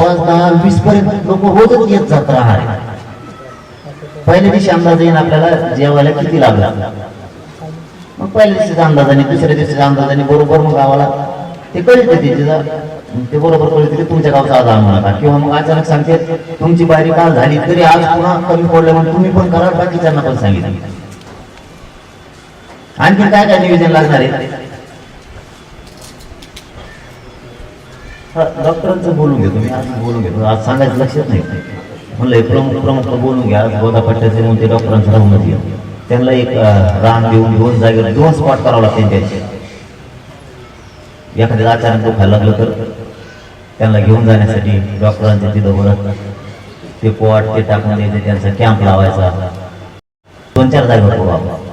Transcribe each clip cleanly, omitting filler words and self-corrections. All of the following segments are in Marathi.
5, 10, 20 पर्यंत लोक रोजच येत जात राहणार. पहिल्या दिवशी अंदाज येईन आपल्याला जेवायला किती लागला. मग पहिल्या दिवशीचा अंदाजाने, दुसऱ्या दिवशीच्या अंदाजाने बरोबर मग गावाला ते कळते, ते बरोबर कळते की तुमच्या गावचा आज आणू नका. किंवा मग अचानक सांगते तुमची बारी काल झाली तरी आज पुन्हा कमी पडलं म्हणून तुम्ही पण करा, बाकीच्यांना पण सांगितलं. आणखी काय काय नियोजन लागणार आहे? डॉक्टरांचं बोलून घेतो मी, आज बोलून घेतो. आज सांगायचं लक्षात नाही म्हणलं प्रमुख बोलून घ्या. गोदापट्ट्याचे म्हणून ते डॉक्टरांचं राहूनच घ्या. त्यांना एक रान देऊन 2 जागेवर 2 स्पॉट करावं लागते. त्यांचे एखाद्या अचानक दुखायला लागलं तर त्यांना घेऊन जाण्यासाठी डॉक्टरांचे तिथं बरं ते पोट ते टाकून द्यायचे, त्यांचा कॅम्प लावायचा. 2-4 जागेवर करू आपण.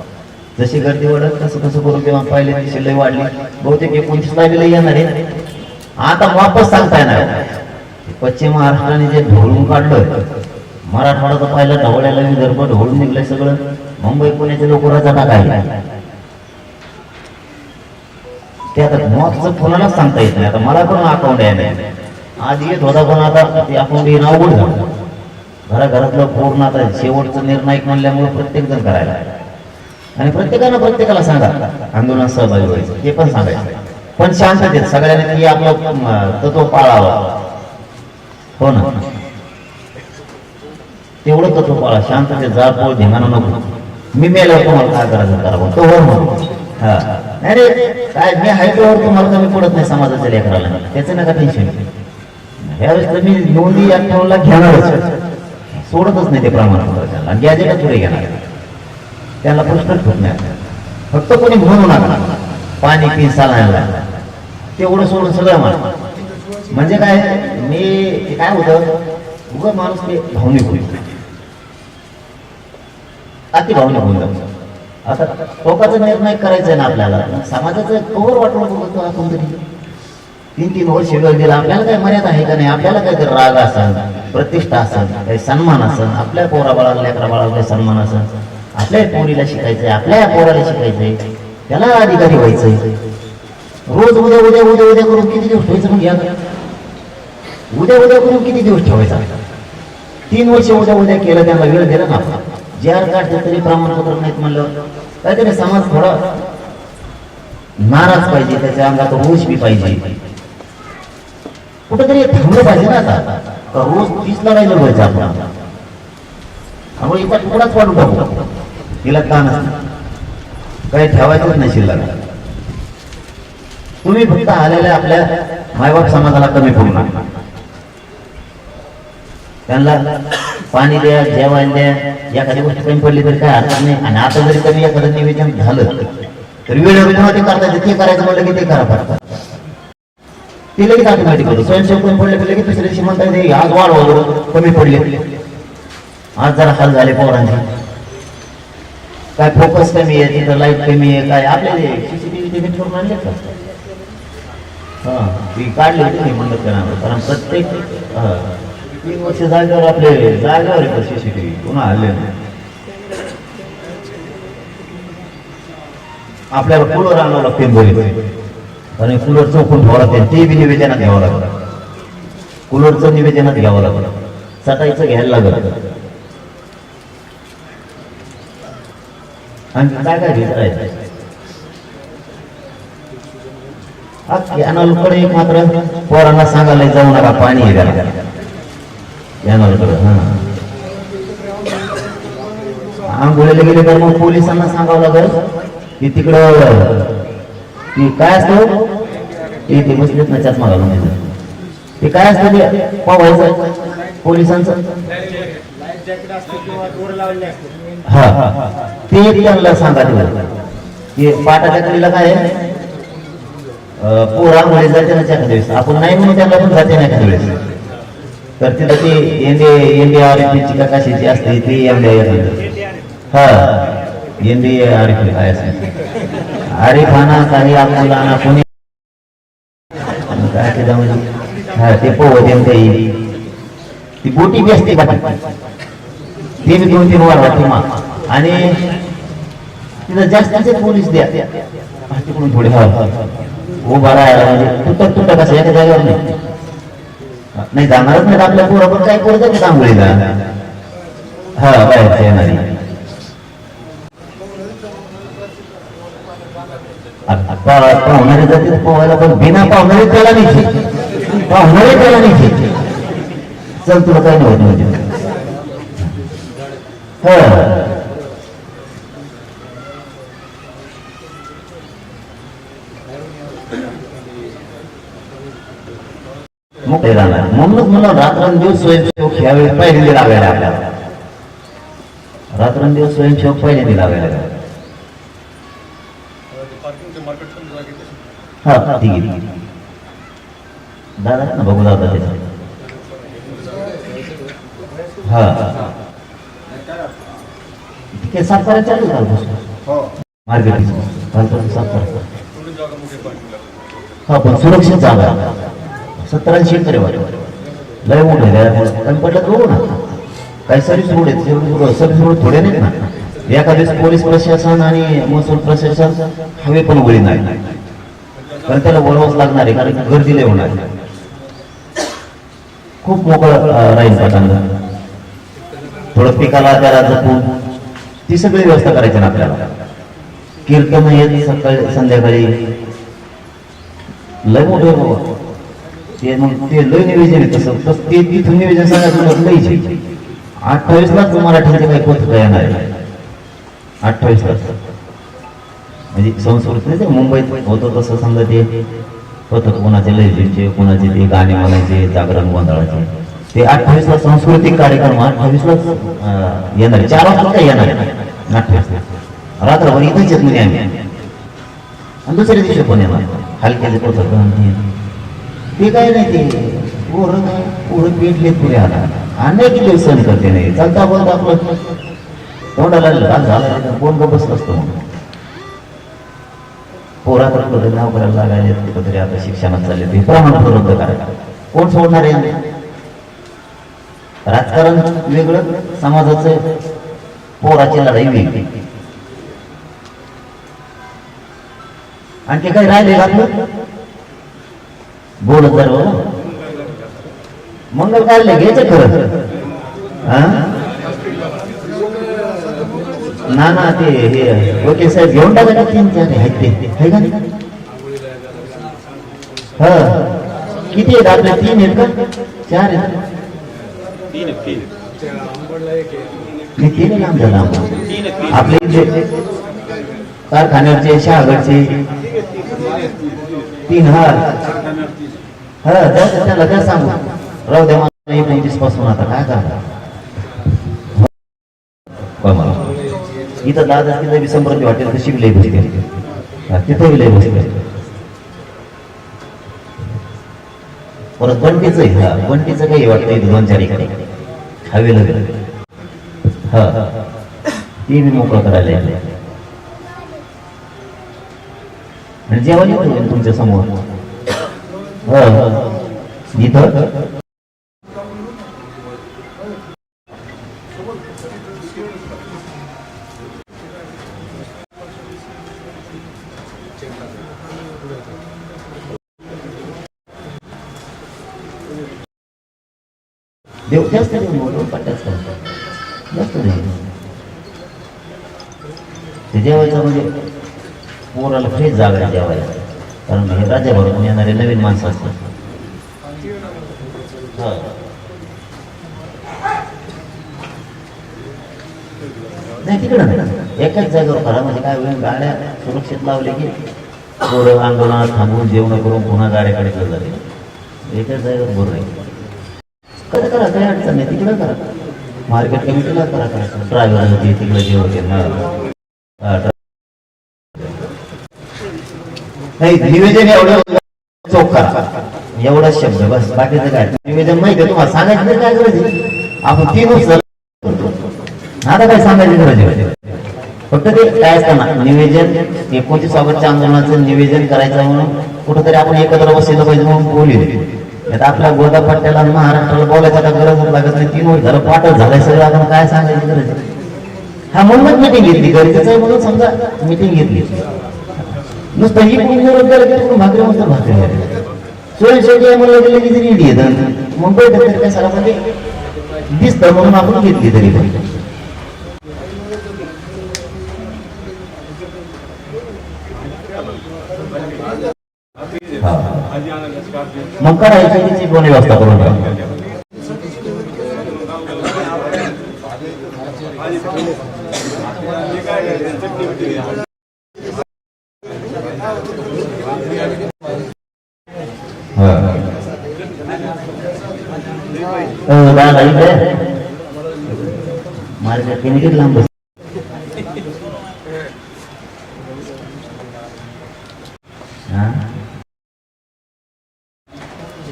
जशी गर्दी वाढत कसं कसं करू. तेव्हा पहिल्या दिवशी लय वाढली, बहुतेक 29 तारखेला येणार आहे. आता वापस सांगता येणार. पश्चिम महाराष्ट्राने जे ढवळून काढलं, मराठवाडा तर पहिला ढवळ्याला विदर्भ ढवळून निघलंय सगळं. मुंबई पुण्याचे लोक रजा टाकायला ते आता मॉकचं कोणालाच सांगता येत नाही. आता मला पण अकाउंट आहे नाही, आज येत होता पण आता ते अकाउंट येणं अवघड झालं. घराघरातलं पूर्ण आता शेवटचं निर्णायक म्हणल्यामुळे प्रत्येक जण करायला आणि प्रत्येकाला सांगा आंदोलनात सहभागी व्हायचं, हे पण सांगायचं. पण शांततेत सगळ्यांनी की आपलं तत्व पाळावं. हो ना, तेवढं तत्व पाळा. शांततेत जाळपोळ धिंगाणा नको. मी मेल्यावर तुम्हाला काय करायचं करा तो वर म्हणून. हा नाही रे काय मी आहे तोवर तुम्हाला कमी पडत नाही समाजाच्या लेकराला, त्याचं नका टेन्शन. ह्यावेळेस तर मी नोंदी अठ्ठावन्नला घेणारच, सोडतच नाही ते प्रमाणपत्र. त्यांना गॅजेटच पुढे घेणार, त्यांना प्रश्नच होत नाही. फक्त कोणी म्हणू नका पाणी पी सालायला, तेवढं सोडून सगळं मान. म्हणजे काय मी काय होतं उगं माणूस ते भावनिक होईल, अति भावनिक होऊन जातो. आता टोकाचा निर्णय करायचा आहे ना आपल्याला, समाजाचं कवर वाटून बघतो आपण तरी. 3-3 वर्ष वेळ दिला, आपल्याला काही मर्यादा आहे का नाही? आपल्याला काहीतरी राग असेल, प्रतिष्ठा असेल, काही सन्मान असेल, आपल्या पोरा बाळाला लेकरा बाळाला काही सन्मान असेल, आपल्या पोरीला शिकायचंय, आपल्या पोराला शिकायचंय, त्याला अधिकारी व्हायचंय. रोज उद्या उद्या उद्या उद्या करून किती दिवस ठेवायचं? मग या उद्या उद्या करून किती दिवस ठेवायचा? 3 वर्ष उद्या उद्या केलं, त्यांना वेळ दिला ना. JR काढते तरी प्रमाणपत्र नाहीत म्हणलं काहीतरी समाज थोडा नाराज पाहिजे, त्याच्या अंगात रोष बी पाहिजे, कुठेतरी थांबलं पाहिजे ना. आता रोज 30ला राहिलं पाहिजे आपण. त्यामुळे एका तुकडाच वाढून टाकू, तिला का नसतं काही ठेवायचंच नाही शिल्लक. तुम्ही फक्त आलेल्या आपल्या मायबाप समाजाला कमी पडू नका. त्यांना पाणी द्या, जेवण द्या, एखादी गोष्ट कमी पडली तरी काय हरकत नाही. आणि आता जरी कमी एखादं निवेदन झालं तर वेळेवर ते करता येते. ते करायचं म्हणलं की ते करा पडतात, ते लगेच ऑटोमॅटिक होतं. स्वयंसेवक कमी पडले की लगेच दुसऱ्या दिवशी म्हणता येते आज वाढ कमी पडले, आज जरा हाल झाले पोरांचे, काय फोकस कमी आहे, तिथं लाईट कमी आहे, काय आपल्याला CCTV ते नीट करून आणले का? हा ती काढली होती म्हणलं त्याला, कारण प्रत्येक 3 वर्ष जागेवर आपले जागेवर येतं CCTV, पुन्हा हल्ले. आपल्याला कूलर आणावं लागते बरे, आणि कूलर चौकून ठेवावं लागते, ते बी निवेदनात घ्यावं लागतं. कूलरचं निवेदनात घ्यावं लागतं, सटायचं घ्यायला लागत. आणि काय काय घेत यानाकडे एक मात्र पोरांना सांगायला जाऊ नका, पाणी आहे त्याला यानाकडे. आंघोळीला गेले तर मग पोलिसांना सांगावं लागेल की तिकडं ती काय असतं ते बसलेत ना चष्मा घालून, ते काय असतं ते पाहायचं पोलिसांचं. हा ते त्यांना सांगा ते पाटाच्या कडीला काय पोरामुळे जाते ना एखाद्या वेळेस, आपण नाही म्हणून त्यांना पण जाते ना एखाद्या वेळेस. तर तिथं ते NDRF का कशाची असते ती हा NDRF काय असते आरिफाना काही आपल्याला कोणी काय त्याच्यामध्ये हा ते पोहते काही ती बोटी बी असते बाकी ते बी 2-3 वार वाटते मा. आणि तिथं जास्तीचे पोलीस द्या तिकडून थोडे उभा राहायला, म्हणजे तुटक कसं एका जागेवर नाही. नाही जाणारच नाही आपल्या पोरं, पण काय करत की आंघोळीला हा बाहेरच्या येणारी पाहुणारे जातील पोहायला, पण बिना पाहुणारे त्याला नाही, पाहुणारे त्याला नाही. चल तुला काय नव्हतं म्हणजे मोठे राहणार. म्हणूनच मला रात्रंदिवस स्वयंसेवक यावेळी पहिल्यांदा लागायला आपल्याला, रात्रंदिवस स्वयंसेवक पहिल्यांदा लागायला. हा ठीक आहे दादा ना बघू दादा त्याचा हा ठीक आहे. सातबारा चालू का मार्केट हा पण सुरक्षित जागा 70-80 एकर लय मोठे कमी पडलं बघू ना. काही सर्व्हिस रोड आहेत, सर्व्हिस रोड थोडे नाहीत ना. एखाद्याच पोलीस प्रशासन आणि महसूल प्रशासन हवे पण उघडी नाही, कारण त्याला बोलावंच लागणार आहे, कारण गर्दी लय होणार. खूप मोकळं राहील पटांना, थोडं पिकाला त्याला जपून ती सगळी व्यवस्था करायची ना आपल्याला. कीर्तन येत सकाळी संध्याकाळी लय मोठे बाबा ते, मग ते लय निवेदन आहे तसं ते तिथून निवेदन सांगायचं लयचे. 28 लाख मराठीचे काही पथक येणार आहे, 28 लाख म्हणजे संस्कृत नाही. मुंबईत होतं तसं समजा ते पथक कोणाचे लयचे, कोणाचे ते गाणे म्हणायचे, जागरण गोंधळाचे, ते 28 लाख सांस्कृतिक कार्यक्रम 28 लाख येणार आहे. 4 वाजता काय येणार आहे 28 लाख रात्रभर इथेच येत नाही आम्ही, आणि दुसऱ्या दिवशी पण येणार हलक्याचे पथक. ते काय नाही, ते पोरं पेटले पुढे आला अनेक दिवस सण करते नाही. चालता बोलता आपलं तोंडाला लाल झाला कोण ग बसत असतो. पोराकडे नाव करायला लागायला कुठेतरी आता शिक्षणात चालले ते प्रमाण रद्द करायला कोण सोडणार आहे. राजकारण वेगळं, समाजाचं पोराची लढाई वेगळी. आणखी काही राहिले घातलं बोलत जर मंगल कार्यालय घ्यायचं खरं ना ते हे ओके साहेब घेऊन टाका 3-4 आहेत ते आहे का नाही. किती आहेत आपल्या 3 आहेत का 4 आहेत. 3 लांब झाला आपले इथे कारखान्याचे शहागडचे 3. त्याला काय सांगू राहू द्या मला 29 पासून आता काय करा. इथं दादा तिथं बी समृद्धी वाटेल तर शिकले बसते, तिथं लय बसते. परत बंटीच आहे, बंटीचं काही वाटतं इथं 2-4 इकडे हवेला ते बी मोकळं करायला आणि जेवण येतो तुमच्या समोर इथं. देव जास्त जास्त ते जेवायचं म्हणजे पोराला फ्रेश जागा जेवायला, कारण हे राज्यभरातून येणारे नवीन माणसं असतात. नाही तिकडं नाही, एकाच जागेवर करा म्हणजे काय होईल, गाड्या सुरक्षित लावले की पोरं आंदोलनात थांबून जेवण करून पुन्हा गाड्याकडे जाते. एकाच जागेवर बरं आहे. कधी करा काही अडचण नाही, तिकडं करा मार्केट कमिटीला करा. ड्रायव्हर होते तिकडे जे होते नाही. निवेदन एवढं चोख करा, एवढा शब्द बस, बाकीचं काय निवेदन माहिती आहे तुम्हाला सांगायचं काय गरज. आपण 3 वर्ष आता काय सांगायची गरज आहे. फक्त ते काय असताना निवेदन 29 ऑगस्टच्या आंदोलनाचं निवेदन करायचं म्हणून कुठंतरी आपण एकत्र बसलेलं पाहिजे म्हणून बोलले. आपल्या गोदा पट्ट्याला महाराष्ट्राला बोलायचा का गरज लागत नाही. 3 वर्ष झालं पाठच झालंय सगळं, आपण काय सांगायची गरज. हा म्हणूनच मिटिंग घेतली, गरजेचं आहे म्हणून समजा मिटिंग घेतली. नुसतं ही कोणी विरोध केला की भाकरी म्हणतात भाकरी स्वयंसेवक म्हणलं गेलं की तरी येत मुंबई तरी कशाला म्हणजे दिसतं म्हणून आपण घेतली तरी मग करायची त्याची कोणी व्यवस्था करून मार्केट किती लांब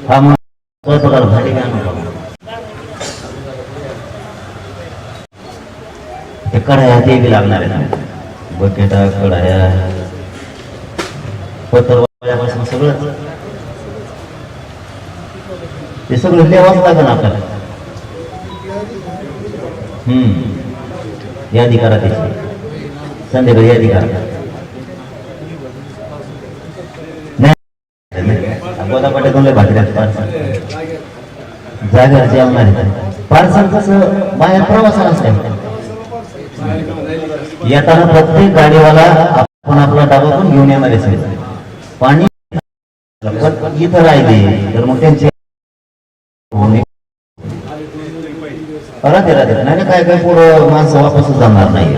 हा मग भाजी ते कढाया ते बी लागणार आहे बकेटा कढाया पत्तरपासून सगळं ते सगळं लिहावंच लागेल आपल्याला यादी करा त्याची संध्याकाळी यादी करा गोदापाट्या दोन भाकऱ्या पार्सल जागा जेवणार पार्सल कसं बाहेर प्रवासाला असतं येताना प्रत्येक गाडीवाला आपण आपला डबा पण घेऊन येणार असेल पाणी इथं राहिले तर मग त्यांचे राहते नाही काय काय पुढं माणसं वापसच जाणार नाही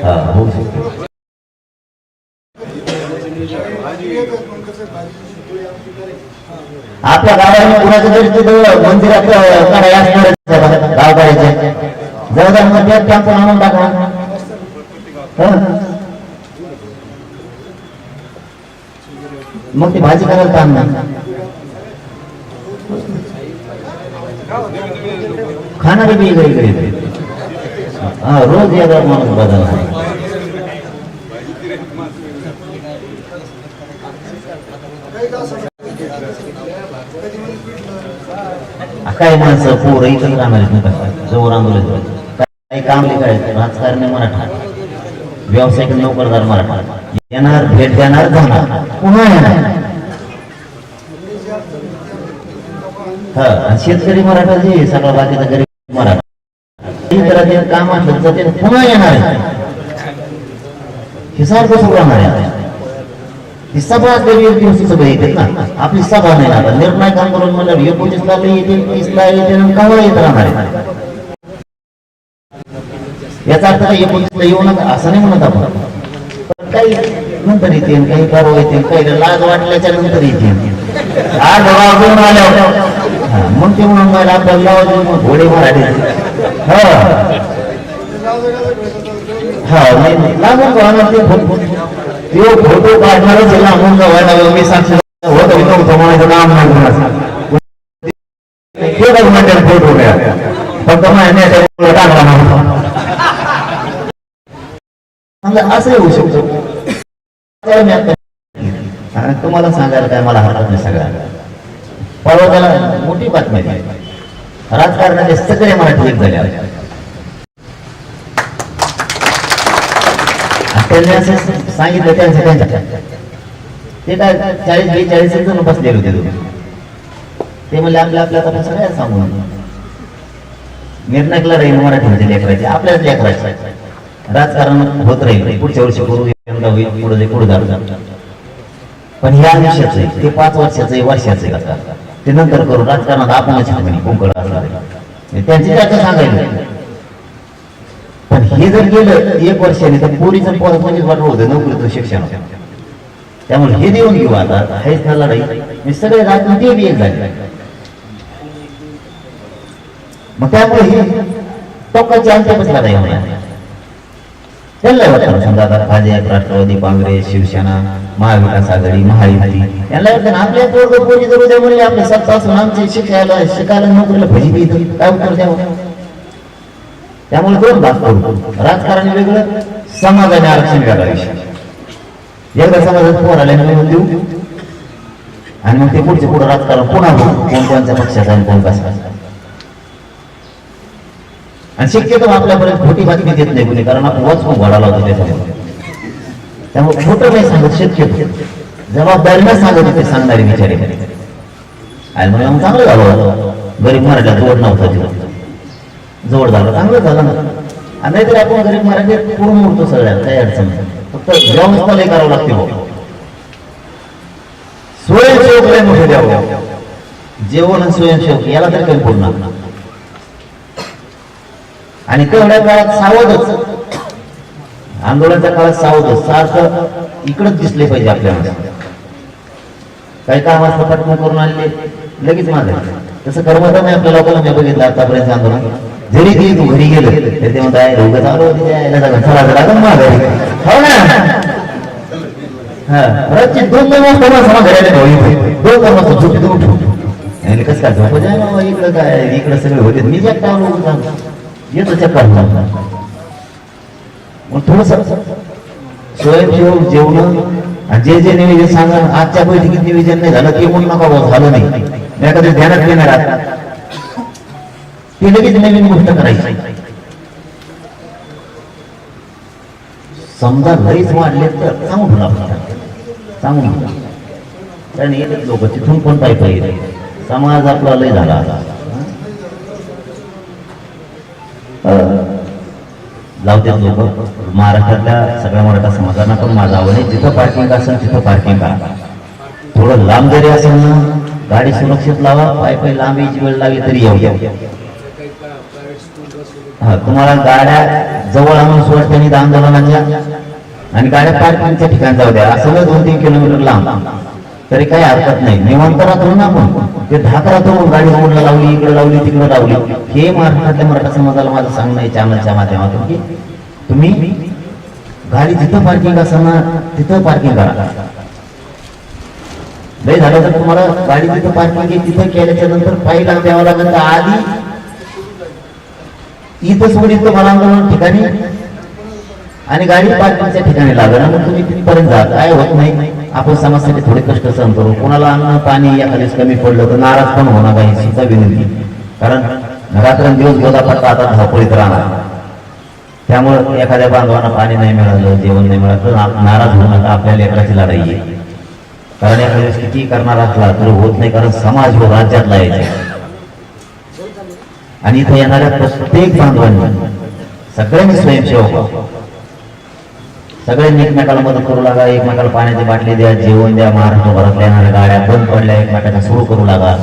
होऊ शकतो आपल्या गावाने कुणाचं तरी तिथं मंदिरात काढायला असणार गाव काढायचे जवळजवळ टेम्पो आणून टाका मग ती भाजी करायला काम नाही खाणारे बी इकडे रोज याचा माणूस बदल आहे काय माणसं पोरं इकडे राहणार जवळ आंदोलन काही काम लिहायचं राजकारणी मराठा व्यावसायिक नोकरदार मराठा येणार भेट देणार जाणार पुन्हा येणार हा शेतकरी मराठा जे सगळा बाकीचा गरीब मराठा काम असलं ते पुन्हा येणार हे सारखं सुरू राहणार आहे ही सभा एक दिवशी सभा येते ना आपली सभा नाही आता निर्णायक आंदोलन म्हणलं 29ला येते 30ला येते केव्हा येत राहणार आहे याचा अर्थ काही 29ला येऊ नका असं नाही म्हणत आपण काही नंतर येते काही परवा येते काही लाज वाटल्याच्या नंतर येते आज वाजून आल्यावर मग ते म्हणून मला आपल्याला घोडे मराठी फोटो काढणारच लांबून जवळ मी साक्षी होत नव्हतं म्हणायचं नाम नाही फोटो फक्त असं होऊ शकतो तुम्हाला सांगायला काय मला हरकत नाही सगळ्या परवा त्याला मोठी बातमी राजकारणाचे सगळे मराठी एक झाले त्यांनी असं सांगितलं त्यांच्या ते काय 40-42 जण बसलेले होते ते म्हणले आपल्या आपण सगळ्यात सांगू निर्णयला राहील मराठीमध्ये लेकरायचे आपल्याच लेकरायचे राजकारण होत राहील पुढच्या वर्षी करू होईल पुढे पुढे जाऊ पण हे आयुष्याचं आहे ते 5 वर्षाचं आहे वर्षाचं आहे ते नंतर करू राजकारणात आपणच कुंकड असणार त्यांची चर्चा सांगायला पण हे जर गेलं 1 वर्षाने तर पोरीचं पद म्हणजेच वाटलं होतं नोकरीचं शिक्षण त्यामुळे हे देऊन घेऊ आता हेच ना लढाई मी सगळे राजनीती ते बी एक झाले मग त्यामुळे ही टोकाची अंत्यच लढाई होणार त्यांना वाटतं समजा आता भाजप राष्ट्रवादी काँग्रेस शिवसेना महाविकास आघाडी महायुती यांना वाटतं आपल्या पोरग पोरी जर उद्या म्हणले आपले सत्ता असून आमचे शिकायला नोकरीला भजी देत काय उत्तर द्यावं त्यामुळे 2 भाग करू राजकारण वेगळं समाजाने आरक्षण वेगळा विषय एकदा समाजात पोर आल्याने मिळून देऊ आणि मग ते पुढचे पुढे राजकारण पुन्हा कोण कोणत्या पक्षाचा आणि कोण कसा आणि शक्यतो आपल्यापर्यंत खोटी बातमी देत नाही कुणी कारण आपण वाचून घोडा लावतो त्याच्यामध्ये त्यामुळे खोटं नाही सांगत शक्य जबाबदारीनं सांगत ते सांगणारे विचारे आणि म्हणून चांगलं झालं गरीब मराठा जोड नव्हता तिथं जोड झालं चांगलं झालं ना आणि नाहीतरी आपण गरीब मराठी पूर्ण उरतो सगळ्यात काही अडचण नाही फक्त व्यवस्था लय करावं लागते भाऊ स्वयंसेवक लय मोठे द्यावं जेवण आणि स्वयंसेवक याला तरी काही पूर्ण आणि तेवढ्या काळात सावधच आंदोलनाच्या काळात सावधच सारखं इकडंच दिसले पाहिजे आपल्याला काही काम असतं पटकन करून आणले लगेच माझं तसं करमत नाही आपल्या लोकांना मी बघितलं आतापर्यंत आंदोलन जरी ती तू घरी गेलं तरी ते म्हणताय रोग चालू हो ना रोजची दोन घरी कसं काय झोप इकडं काय इकडं सगळे होते मी ज्या येतो चक्कर मग थोडस स्वयंसेवक जेवण जे जे निवेदन सांगा आजच्या बैठकीत निवेदन नाही झालं ते म्हणून नका झालं नाही मी एखाद्या ध्यानात घेणार ते लगेच नवीन गोष्ट करायची समजा लईच वाढले तर सांगून कारण येतच लोक तिथून पण पाहिजे समाज आपला लय झाला लावते लोक महाराष्ट्रातल्या सगळ्या मराठा समाजांना पण माझं आवड आहे जिथं पार्किंग असेल तिथं पार्किंग करा थोडं लांब जरी असेल ना गाडी सुरक्षित लावा पाय लांब यायची वेळ लागली तरी येऊ हा तुम्हाला गाड्या जवळ आणून सोडते आंदोलनाच्या आणि गाड्या पार्किंगच्या ठिकाणी जाऊ द्या असं 2-3 किलोमीटर लांब तरी काही हरकत नाही निवांत राहतो ना आपण ते धाक राहतो गाडी रोडला लावली इकडे लावली तिकडे लावली हे महाराष्ट्रातल्या मराठा समाजाला माझं सांगणं आहे चॅनलच्या माध्यमातून की तुम्ही गाडी जिथं पार्किंग असेल ना तिथं पार्किंग करा नाही झालं तर तुम्हाला गाडी जिथं पार्किंग आहे तिथं केल्याच्या नंतर पायी द्यावं लागेल तर आधी इथं सोडित तुम्हाला आंदोलन ठिकाणी आणि गाडी पार्किंगच्या ठिकाणी लागेल मग तुम्ही तिथपर्यंत जा काय होत नाही आपण समाजासाठी थोडे कष्ट सहन करू कोणाला अन्न पाणी एखाद्याच कमी पडलं तर नाराज पण होणार नाही सुद्धा विनंती कारण रात्रंदिवस गोदापट्टा आता धावपळीत राहणार त्यामुळे एखाद्या बांधवांना पाणी नाही मिळालं जेवण नाही मिळालं तर नाराज होऊ नका आपल्या लेकराची लढाई आहे कारण एखाद्या किती करणार असला तर होत नाही कारण समाज हो राज्यातला यायचा आणि इथे येणाऱ्या प्रत्येक बांधवांनी सगळ्यांनी स्वयंसेवक सगळ्यांनी एकमेकाला मदत करू लागा एकमेकाला पाण्याची बाटली द्या जेवण द्या महाराष्ट्रभरातल्या येणाऱ्या गाड्या बंद पडल्या एकमेकांना सुरू करू लागा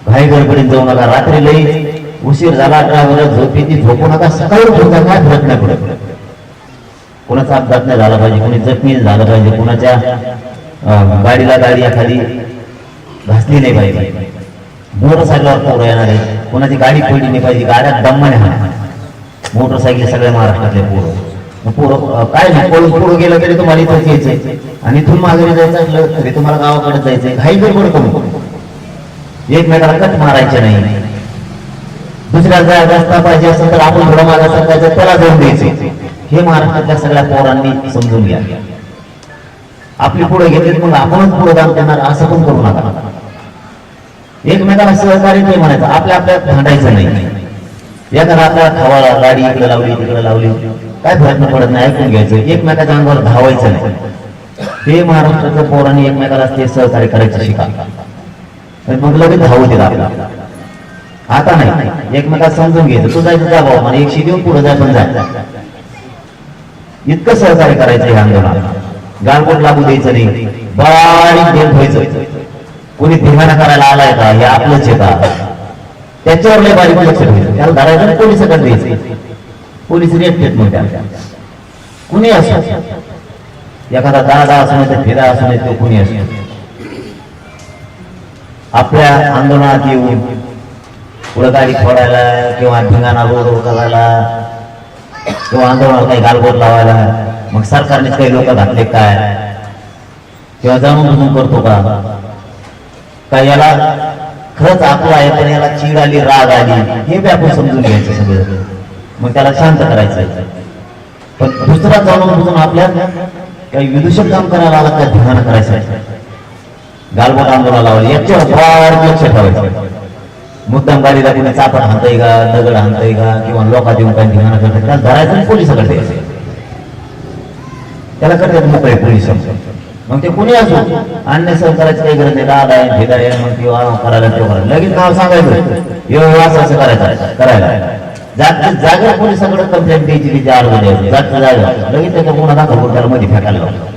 घाई गडबडीत जाऊ नका रात्री लई उशीर झाला ड्रायव्हर झोपी झोपू नका सकाळी उठून काय फरक नाही पडत कोणाचा अपघात नाही झाला पाहिजे कोणी जखमी झालं पाहिजे कोणाच्या गाडीला गाडी एखादी घासली नाही पाहिजे मोटरसायकलवर पोरं येणार आहे कोणाची गाडी पडली नाही पाहिजे गाड्या दम्माने हा मोटरसायकल सगळ्या महाराष्ट्रातले पोरं काय नाही पळून पुढं गेलं तरी तुम्हाला इथंच यायचंय आणि इथून माघारी जायचं असलं तरी तुम्हाला गावाकडे जायचंय घाई गडबड करू एकमेकाला कट मारायचे नाही दुसऱ्या रस्ता पाहिजे असेल तर आपण थोडं मागा सरकायचं त्याला जाऊन द्यायचं हे महाराष्ट्रातल्या सगळ्या पोरांनी समजून घ्या आपली पुढे घेतली मग आपणच पुढे काम करणार असं पण करू नका एकमेकाला सहकार्य नाही म्हणायचं आपल्या आपल्यात भांडायचं नाही एखादा आपल्या खावाला गाडी इकडे लावली तिकडे लावली काय प्रयत्न पडत नाही ऐकून घ्यायचं एकमेकाच्या अंगावर धावायचं नाही हे महाराष्ट्राच्या पोरांनी एकमेकाला ते सहकार्य करायचं शिका मग लगेच धावू देत आपल्याला आता नाही एकमेकाला समजून घ्यायचं तू जायचं जा भाऊ मला 100 देऊन पुढे जाय पण जाय इतकं सहकार्य करायचं हे आंदोलन गालबोट लागू द्यायचं नाही बारीक देत व्हायचं कोणी धिंगाणा करायला आलाय का हे आपलंच आहे का त्याच्यावर लय बारीक लक्ष ठेवायचं त्याला धरायचं पोलिसाकडे द्यायचं पोलीस रेट देत मग त्या कुणी असो एखादा दादा असू नये तर फिरा असू नये तो कुणी असो आपल्या आंदोलनात येऊन पुढे गाडी फोडायला किंवा धिंगाणा रोड करायला किंवा आंदोलनाला काही गालबोट लावायला मग सरकारने काही लोक घातले काय किंवा जाणून बुजून करतो का याला खरंच आपला आहे पण याला चीड आली राग आली हे बी आपण समजून घ्यायचं सगळं मग त्याला शांत करायचं पण दुसरा जाणून बुजून आपल्या काही विदूषक काम करायला आला काय धिंगाणा करायचं गालबोट आंदोलन लावलं याच्यावर फार लक्ष ठेवायचं मुद्दाम गाडीला कोणी चापट हाणतंय का दगड हाणतंय का किंवा लोकात येऊन काही धिंगाणा करतात त्याला धरायचं पोलिसाकडे द्यायचं त्याला करतात मोकळे पोलीस. मग ते कोणी असो अन्य सहन करायची काही गरज नाही. दादा आहे भेदा आहे मग ते करायला ते करायला लगेच नाव सांगायचं असं करायचं करायला. जागा पोलिसाकडे कंप्लेंट द्यायची ती 4 वाजे जागा लगेच त्याचा गुन्हा दाखल करून त्याला मध्ये फेकायला लावतो.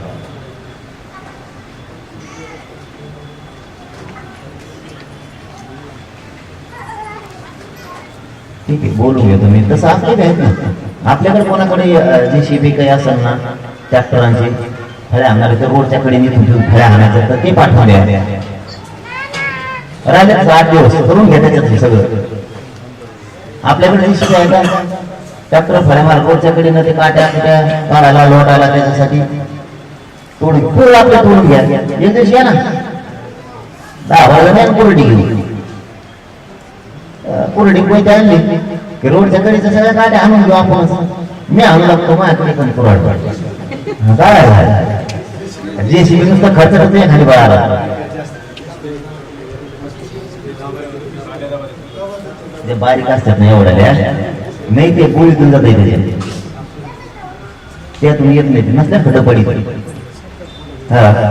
ठीक आहे बोलून घेतो मी. तसं आपले आहेत ना आपल्याकडे कोणाकडे JCB काही असेल ना ट्रॅक्टरांची फळ्या आणणारे तर रोडच्या कडे निघून फळ्या आणायचं तर ते पाठवले राहिले 8 दिवस करून घ्या त्याच्यात सगळं. आपल्याकडे JCB आहे का ट्रॅक्टर फळ्या मार रोडच्या कडे ना ते काट्या कुट्या काढायला लोटायला त्याच्यासाठी तोडून पूर्ण आपल्या तोडून घ्या. एक दिवशी आहे ना 10 वाजता कोरडी घेऊ कोरडी कोयते आणली की रोडच्या कडीच्या सगळ्या काट्या आणून घेऊ आपण. मी आणू लागतो माझ्याकडे पण कोरड काय JCB नुसतं खर्च करतो एखादी बाळाला. ते बारीक असतात ना एवढ्या नाही ते गोळीतून जात त्यातून येत नाही नसल्या खडपडी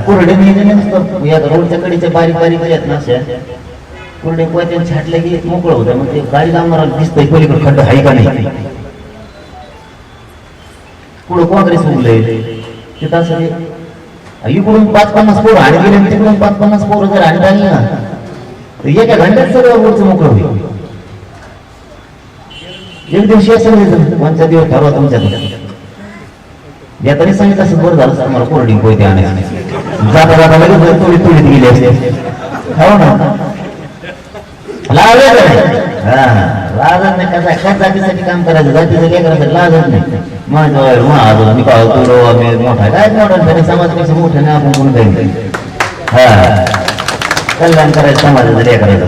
कोरडे नुसतं या रोडच्या कडीच्या बारीक बारीक आहेत ना अशा कोरडे कोयत्याने छाटले की मोकळं होतं. मग ते गाडी लांबणार दिसतंय पलीकडे खड्ड आहे का नाही पुढं काँग्रेस उगलंय तिथं असं इकडून 5-50 पोरं आणि गेले तिकडून 5-50 पोरं जर आणि राहिली ना तर एका घंट्यात सगळं रोडचं मोकळं होईल. एक दिवशी असं कोणत्या दिवस ठरवा तुमच्याकडे यातरी सांगितलं असं बरं झालं मला कोरडी कोयते आणायचं जाता जाता लगेच तोडीत गेले असते. हो ना लाजत नाही कसा जातीसाठी काम करायचं जातीचं काय करायचं लाजत नाही. माझं मी काय मोठा काय मोठा समाजापेक्षा मोठं नाही आपण कोण जाईल. कल्याण करायचं समाजाचं काय करायचं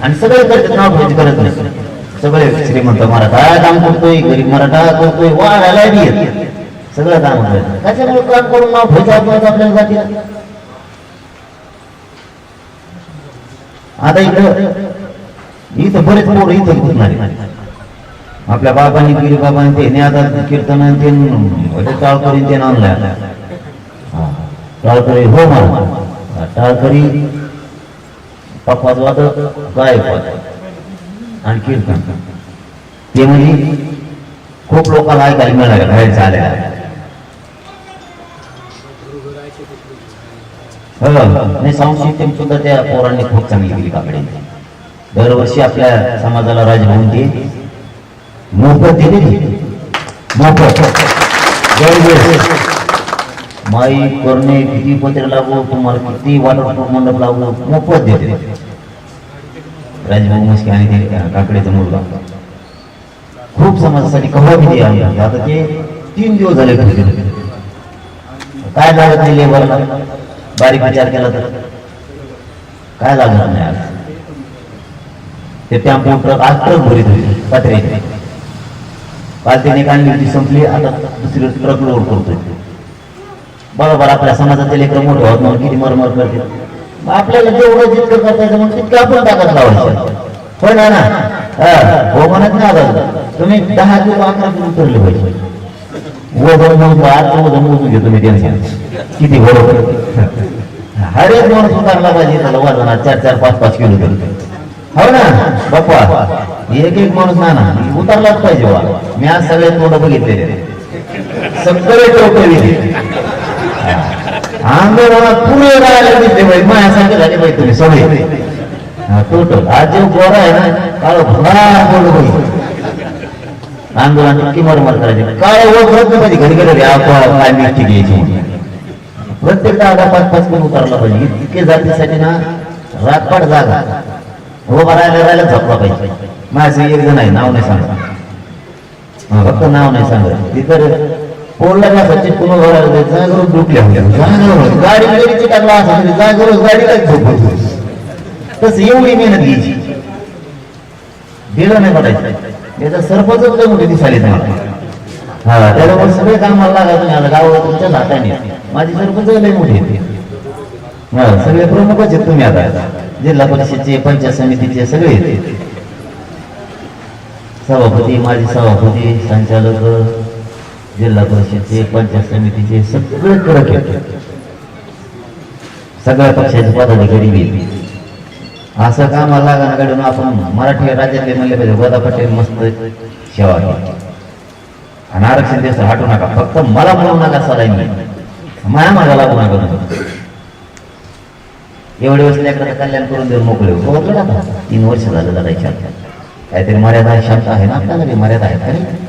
आणि सगळे करतात नाव ठेवायची गरज नाही. सगळे श्रीमंत मराठा काम करतोय गरीब मराठा करतोय वाढायला बी सगळं काम करायचं त्याच्यामुळे काम करून नाव ठेवायचं आपल्याला जातीला. आता इथं बरेच पोरं इथं घुसणारे आपल्या बाबांनी गिरी बाबांनी ते आता कीर्तन ते टाळकरी ते आणलाय टाळकरी हो मला टाळकरी पप्पाच वाद गायकवाड आणि कीर्तन ते म्हणजे खूप लोकांना ऐकायला मिळालं बाहेर चालल्या. नाही साऊंड सिस्टीम सुद्धा त्या पोरांनी खूप चांगली केली काकडे. दरवर्षी आपल्या समाजाला राजभवनची मोफत दिली मोफत माई करणे किती पत्र लागू तुम्हाला किती वॉटरप्रूफ मंडप लागू मोफत देते राजभवन मस्की आणि ते काकडेचा मुलगा खूप समाजासाठी कव्हा किती आहे. आता ते 3 दिवस झाले काय लागत नाही लेबरला बारीक विचार केला तर काय लागणार नाही. आज ते टेम्पो ट्रक आज ट्रक भरीत होते पत्रे काल त्याने काढली होती संपली आता दुसरी ट्रक लोड करतोय. बरोबर आपल्या समाजातील लेकरं मोठं होत म्हणून किती मरमर करते. आपल्याला जेवढं जितकं करता येतं म्हणून तितकं आपण ताकद लावायचं. हो ना हो म्हणत नाही आता तुम्ही 10 किलो 11 किलो उतरले पाहिजे. वजन मोजून आजचं वजन मोजून घेतो मी त्यांचं किती बरोबर हर एक माणूस उतारला पाहिजे त्याला वजनात 4-4, 5-5 किलो करतो. हो ना बाप्पा एक माणूस ना उतरलाच पाहिजे. वा मी आज सगळे तोंड बघितलेले सगळे टोकले आंदोलनात पुढे राहायला दिसले पाहिजे माझ्यासारखे झाले पाहिजे तुम्ही सगळे टोटल. आज जो गोरा आहे ना काळ भोंगा आंदोलन इतकी मरमर करायची काय ओळखत पाहिजे घरी गेलं काय मिष्टी घ्यायची प्रत्येक 10-5 किलो उतरला पाहिजे. इतके जातीसाठी ना रातपाट जागा उभा राहायला झोपला पाहिजे. माझं एक जण आहे नाव नाही सांगत फक्त नाव नाही सांगत ती तर पोरला जायची पुन्हा घोडायला जागेवर डुकल्या गाडी गाडीची टाकला असा जागेवर गाडीलाच झोपतो. तसं एवढी मेहनत घ्यायची दिलं नाही पडायचं. याचा सरपंच लय मोठी दिसायली नाही. त्याच्यामुळे सगळे कामाला लागा तुम्ही आता गावाला तुमच्या हाताने माझी सरपंच लय मोठी सगळे प्रमुखच आहेत तुम्ही आता जिल्हा परिषदचे पंचायत समितीचे सगळे सभापती माजी सभापती संचालक जिल्हा परिषदचे, पंचायत समितीचे सगळे कडक आहेत, सगळ्या पक्षाचे पदाधिकारी बी. असं कामाला घडून आपण मराठी राज्यातले म्हणले पाहिजे गोदा पटेल मस्त सेवा केली. आणि आरक्षण दिवस हटू नका, फक्त मला म्हणू नका सलाईन माया माझा लागू नका. एवढे वर्ष लेकराचं कल्याण करून देऊन मोकळे होतो ना. 3 वर्ष झालं लढायच्या, काहीतरी मर्यादा शांत आहे ना आपल्याला, मर्यादा आहेत का नाही.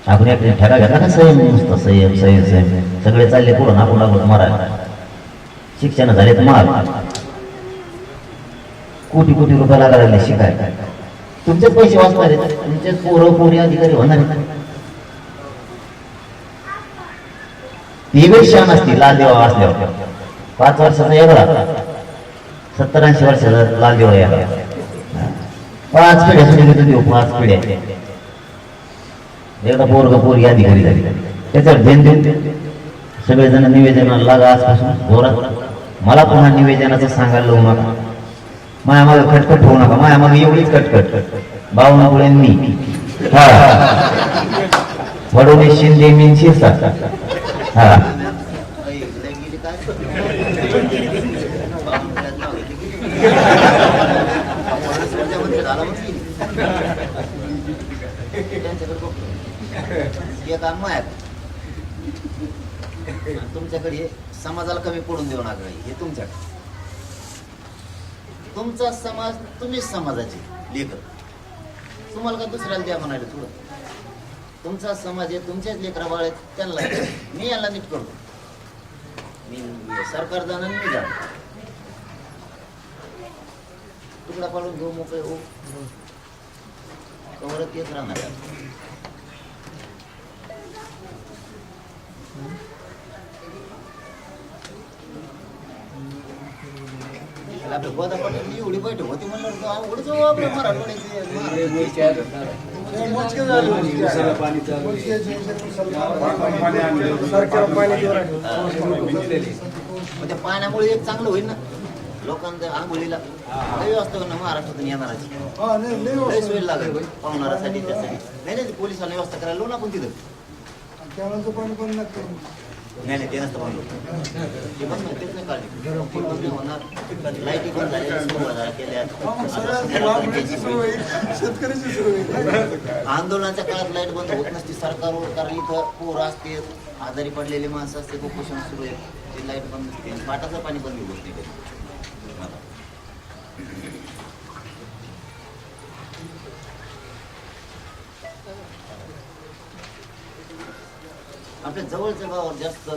आपण एक ठेका घेतला ना संयम, नुसतं संयम संयम संयम, सगळे चालले पुढं आपण लागलो मारायला. शिक्षण झालेत मार, कोटी कोटी रुपये लागायला शिकायला, तुमचेच पैसे वाचणार आहेत, तुमचेच पोरं पोरी अधिकारी होणार आहेत. ती शान असती लाल देवा असल्यावर. 5 वर्षाचा एवढा 70-80 वर्षाचा लाल देवा यायला 5 पिढ्या सुद्धा देऊ, 5 पिढ्या. एकदा पोरग पोरी अधिकारी झाली, त्याच्यावर ध्यान देऊन सगळेजण निवेदनाला लागा आजपासून जोरात. मला पुन्हा निवेदनाचं सांगायला लावू नका, माया मागे खटखट होऊ नका, माया मागे एवढीच कटकट. बावनकुळे मी फडणवीस शिंदे मी शिरसा. हा तुमच्याकडे समाजाला कमी पडून देऊ नका, हे तुमच्याकडे. तुमचा समाज तुम्हीच समाजाचे लेकर, तुम्हाला का दुसऱ्याला द्या म्हणाले थोडं. तुमचा समाज आहे, तुमच्याच लेकरा बाळ आहेत, त्यांना मी याला नीट करतो. मी सरकार जाणार, मी जाणार, तुकडा पाडून घेऊ मोकळे हो, कवरत येत राहणार. आपल्या गोदा पटेल एवढी बैठक होती म्हणलं अवघड जाऊ आपल्या मराठवाड्याचे. त्या पाण्यामुळे एक चांगलं होईल ना, लोकांच्या आंघोळीला व्यवस्था होईल ना महाराष्ट्रातून येणाराची. सोय लागेल पाहुणाऱ्यासाठी, त्यासाठी नाही पोलिसांना व्यवस्था करायला लावून आपण तिथं. नाही नाही, ते नसतं बंद, ते बंद तेच नाही काळजी होणार. लाईटी बंद झाल्या केल्या, आंदोलनाच्या काळात लाईट बंद होत नसते सरकारवर, कारण इथं पूर असते, आजारी पडलेले माणसं असते, कुपोषण सुरू आहे, ते लाईट बंद असते, पाटाचं पाणी बंद होत नाही. आपल्या जवळच्या गावावर जास्त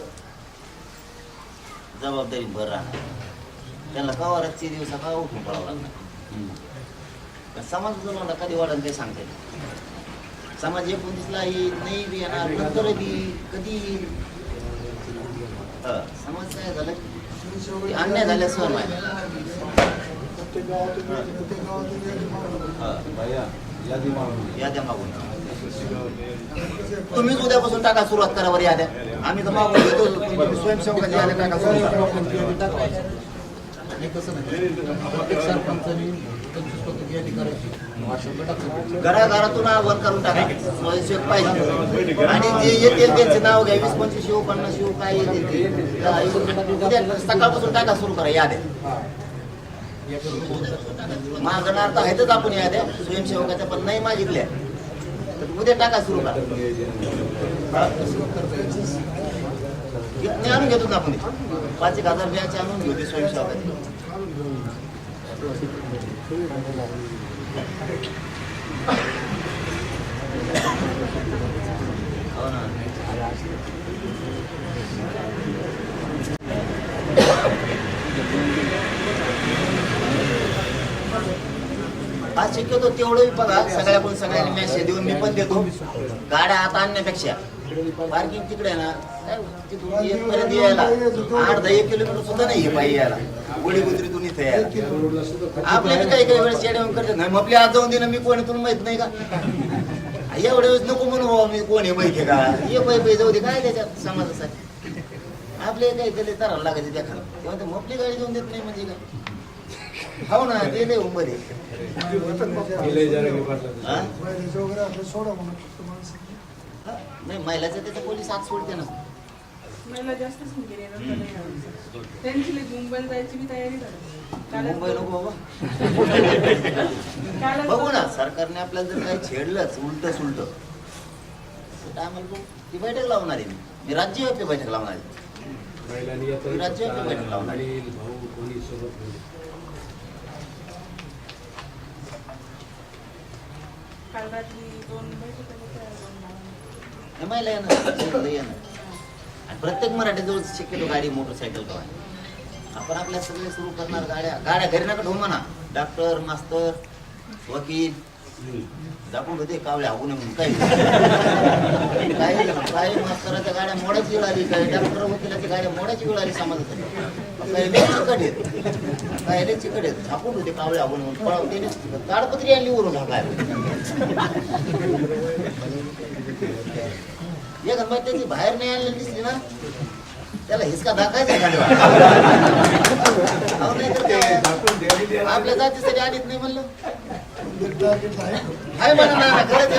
जबाबदारी भर राहणार, त्यांना गावा रातची दिवसा का उठून पडावं लागणार. समाजाचा मला कधी वाढेल ते सांगते. समाज 29ला नाही बी येणार, नंतर बी कधी समाज काय झालं, अन्याय झाल्यासह याद्या मागून तुम्हीच उद्यापासून टाका, सुरुवात करा बरं याद्या. आम्ही तर मागून घेतो, स्वयंसेवकाची याद्या टाका घराघरातून आवाहन करून टाका, स्वयंसेवक पाहिजे. आणि जे येतील त्यांचे नाव घ्या, 20-25 शिव 50 शिव काय येतील सकाळपासून टाका सुरू करा याद्या. मागणार तर आहेतच आपण याद्या स्वयंसेवकाच्या, पण नाही मागितल्या उद्या टाका सुरू करा. आणून घेतो ना आपण 5,000 ब्याचे आणून घेऊ ते स्वयंसेवकाचे. हो ना. आज शक्यतो तेवढं बघा, सगळ्याकडून सगळ्यांनी मेसेज देऊन मी पण देतो. गाड्या आता आणण्यापेक्षा पार्किंग तिकडे ना, तिथून येतपर्यंत यायला 8-10 किलोमीटर सुद्धा नाही पाहिजे यायला, गोळीगुजरीतून इथे यायला. आपल्या काही काही वेळेस येऊन करतात नाही, मग आपली आज जाऊन देणं मी कोणी तुला माहित नाही का, एवढ्या वेळेस नको म्हणून मी कोणी माहिती आहे का, ये पै जाऊ दे काय त्याच्यात समाजासाठी. आपले काही त्याला तराला लागायचे त्या खाला, तेव्हा ते मपली गाडी देऊन देत नाही म्हणजे काय. हो ना, ते लय उंबर आहे. सोडा म्हणून नाही महिलाचं त्याचं पोलीस आत सोडते ना. मला जास्त गेले त्यांची मुंबईला जायची मी तयारी झाली. मुंबई नको बाबा. बघू ना सरकारने आपल्याला जर काही छेडलंच उलट सुलट टायमाला ती बैठक लावणार आहे. मी राज्यव्यापी बैठक लावणार आहे. राज्यव्यापी बैठक लावणार आहे. काल रात्री 2 बैठका होत्या. महिला येणार आणि प्रत्येक मराठीजवळ शक्यतो गाडी मोटरसायकल का आपण आपल्या सगळे सुरू करणार गाड्या घरी नका ठेवू म्हणा. डॉक्टर मास्तर वकील दाखवून होते कावळे हागू नये म्हणून काही मास्तराच्या गाड्या मोडायची वेळ आली, काही डॉक्टर वकिलाच्या गाड्या मोडायची वेळ आली समाजात. काही चिकट आहेत झाकून होते कावळे हागू नये म्हणून त्याने ताडपत्री आणली वरून ढाकाय. एक गणपती त्याची बाहेर नाही आणलेली दिसली ना त्याला हिसका दाखायचा गाडीवर. आपल्या जातीसाठी आलीच नाही म्हणलं काय म्हणा ना खरंच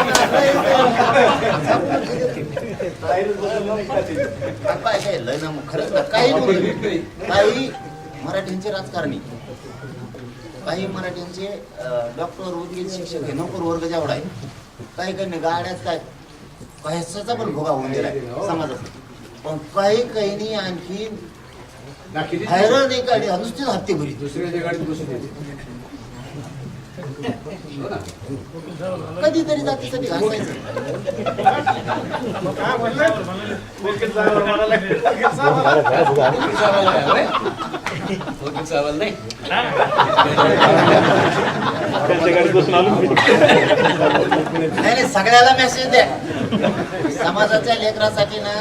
काय लय ना खरंच ना काही मराठ्यांचे राजकारणी काही मराठ्यांचे डॉक्टर वकील शिक्षक हे नोकर वर्ग जेवढा आहे काही काही गाड्यात काय पैशाचा पण भोगा होऊन गेलाय समाजाचा. पण काही आणखी हैराण एक गाडी नुसतीच हत्ती भरी दुसऱ्याच्या गाडीत बसून कधीतरी जातीसाठी घासायचं. नाही सगळ्याला मेसेज द्या. समाजाच्या लेकरासाठी ना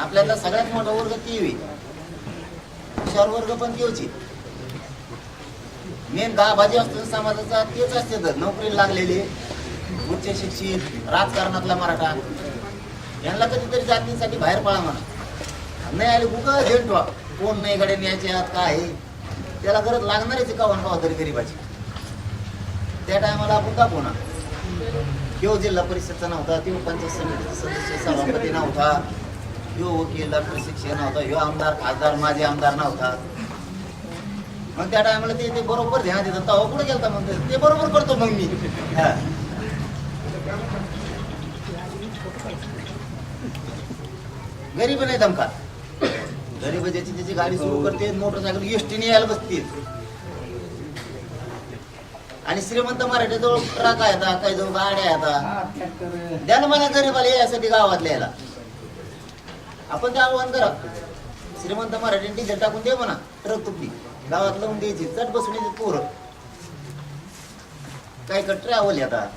आपल्याला सगळ्यात मोठा वर्ग ती होईल. हुशार वर्ग पण तीच मेन गाभाजी असतो समाजाचा तेच असते. तर नोकरीला लागलेले उच्च शिक्षित राजकारणातला मराठा यांना कधीतरी जातीसाठी बाहेर पळा म्हणा. नाही आले गुगा झेंटवा कोण नाही कडे न्यायचे आत काय त्याला गरज लागणारच कावन कावा तरी गरीबाची. त्या टायमाला आपण दाखवू ना किंवा जिल्हा परिषदचा नव्हता, किंवा पंचायत समितीचा सदस्य सभापती नव्हता, किंवा वकील डॉक्टर शिक्षक नव्हता, ह्यो आमदार खासदार माजी आमदार नव्हता. मग त्या टायमाला ते बरोबर ध्यान देतात. तेव्हा कुठे गेलता म्हणतात ते बरोबर करतो मग मी. गरीब नाही दमकात. गरीब ज्याची त्याची गाडी सुरू करते मोटरसायकल एसटीने यायला बसतील. आणि श्रीमंत मराठीजवळ ट्रका येतात काही जवळ गाड्या येतात. द्या ना मला गरीबाला यासाठी गावातल्या यायला आपण ते आव्हान करा. श्रीमंत मराठी डिझेल टाकून दे म्हणा ट्रक तुटली गावात लावून द्यायची चट बसून येते पोरं. काही कड ट्रॅव्हल येतात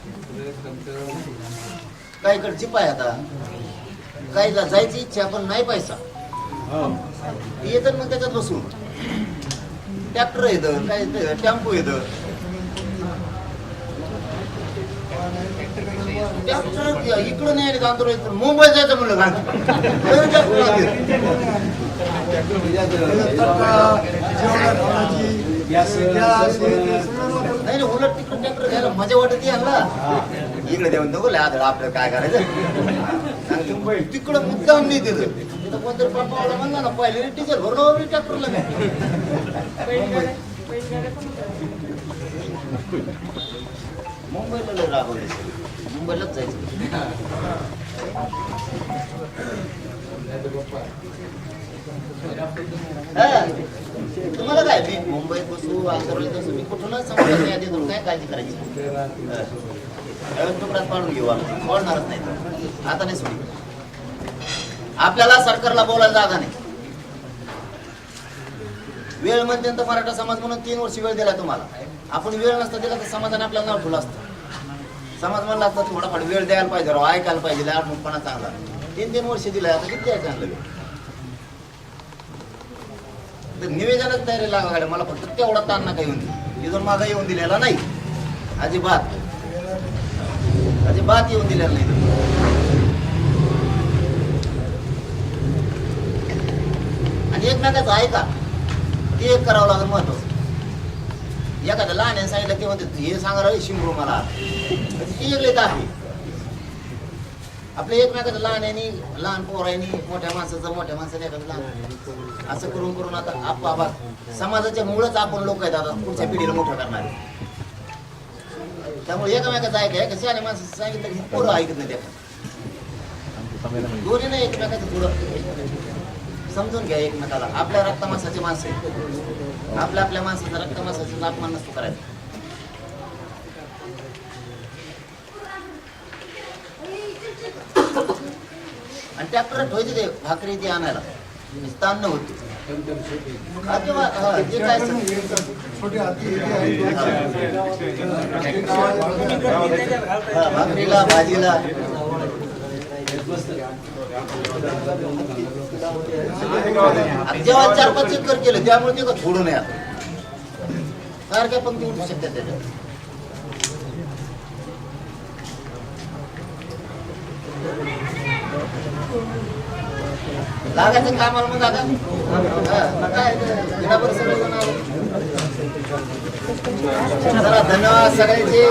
काही कड चिपा येतात काहीला जायची इच्छा पण नाही पैसा येतात मग त्याच्यात बसून. ट्रॅक्टर येतं काय टेम्पो येतं. इकडं नाही गांधूर मुंबईत जायचं म्हणलं नाही उलट तिकडं ट्रॅक्टर घ्यायला मजा वाटत यांना. इकडे देऊन नको आपल्याला काय करायचं तिकडं मुद्दाम नाही तिथं तिथं कोणतरी पापाला म्हणला ना पहिले डिझेल भरून ट्रॅक्टरला मुंबईला लय राबवले. मुंबईलाच जायचं. तुम्हाला काय मी मुंबईत बसू आंतरवलीत बसू मी कुठूनच समाजात यादी करून काय काळजी करायची. तुकड्यात पाडून घेऊ आपण सोडणारच नाही. आता नाही सोडी. आपल्याला सरकारला बोलायला जागा नाही. वेळ मध्यंतर मराठा समाज म्हणून 3 वर्ष वेळ दिला तुम्हाला. आपण वेळ नसता दिला तर समाजाने आपल्याला नाव ठेवलं असतं. समाज म्हणला असता थोडाफार वेळ द्यायला पाहिजे राव ऐकायला पाहिजे आठवणपणा चांगला. 3 वर्ष दिलाय आता किती द्यायचं चांगलं वेळ निवेदनच तयारी लागा गाड्या. मला फक्त तेवढा ताण नका येऊन दे. इथून मागा येऊन दिलेला नाही अजिबात अजिबात येऊन दिलेला नाही. आणि एकमेकाचं ऐका ते एक करावं लागेल महत्वाचं. एखाद्या लहान सांगितलं ते म्हणते हे सांगा शिंगरू मला ती एक आहे. आपल्या एकमेकाचं लहान पोरांनी मोठ्या माणसाने एखादं लहान असं करून करून आता बाबा समाजाच्या मुळच आपण लोक आहेत आता पुढच्या पिढीला मोठं करणार. त्यामुळे एकमेकाचं ऐकाय कशा माणसं सांगितलं की पोरं ऐकत नाही त्या दोन्ही नाही एकमेकाचं थोडं समजून घ्या एकमेकाला. आपल्या रक्तमासाची माणसं आहेत, आपल्या माणसाचा रक्तमासाचा अपमान नसतो करायचा. आणि ट्रॅक्टर ठेवायचे ते भाकरी ते आणायला स्थान नव्हते जे काय भाकरीला भाजीला जेव्हा 4-5 एकर केलं त्यामुळे ते का थोडं नाही आता सारख्या पंक्ती उठू शकतात त्याच्यात. लागायचं कामाला मग आता काय धन्यवाद सगळ्यांचे.